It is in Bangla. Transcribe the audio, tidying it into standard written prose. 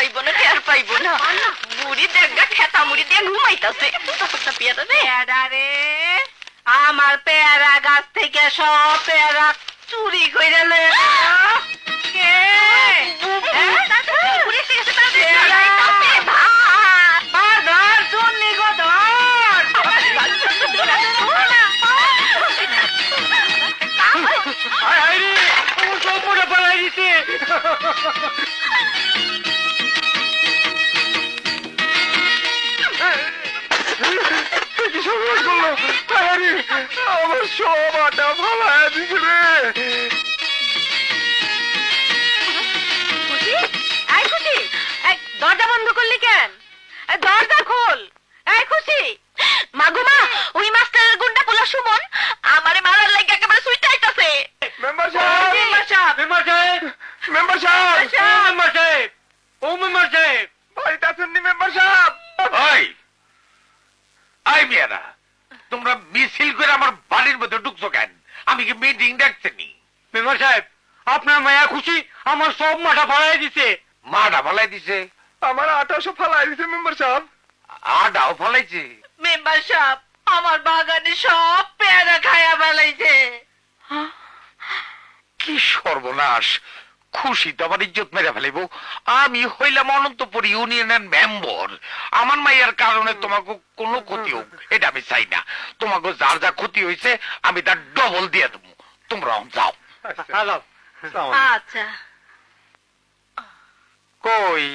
পাইব না টের পাইব না বুড়ি দেখা খেতা মুড়ি দিয়ে ঘুমাইতাছে পেয়ারা রে আমার পেয়ারা গাছ থেকে সব পেয়ারা চুরি কইরা লয়ে কে আমার সব আটা ফালায় দিছে রে। খুশি দরজা বন্ধ করলি কেন? দরজা খোল। এই খুশি মাগুমা ওই মাস্টারের গুন্ডা পোলা সুমন আমারে মারার লাগি একেবারে সুইটাইতাছে। মেম্বার সাহেব, মেম্বার সাহেব, মেম্বার সাহেব, মেম্বার সাহেব, মেম্বার সাহেব, ও মেম্বার সাহেব, বাড়িতে আছেন নি মেম্বার সাহেব? ওই আই মিয়ারা, তোমরা মিছিল করে আমার বাড়ির মধ্যে ঢুকছো কেন? আমি কি মিটিং ডাকছেনি? মেম্বার সাহেব, আপনার মায়া খুশি আমার সব মাথা ফালাই দিছে। মাটা ফালাই দিছে, আমার আটা সব ফালাই দিছে মেম্বার সাহেব। আটাও ফালাইছে। মেম্বার সাহেব আমার বাগানে সব পেয়ারা খায়া ফেলাইছে। কি সর্বনাশ! খুশি তো আমার ইজ্জত মেরে ফেলাইব। আমি হইলাম অনন্তপুর ইউনিয়নের মেম্বার। আমার মাইয়ার কারণে তোমাকে কোনো ক্ষতি হোক এটা আমি চাই না। তোমাকে যার যা ক্ষতি হয়েছে আমি তার ডবল দিয়ে দেবো। তোমরা যাও। আচ্ছা কই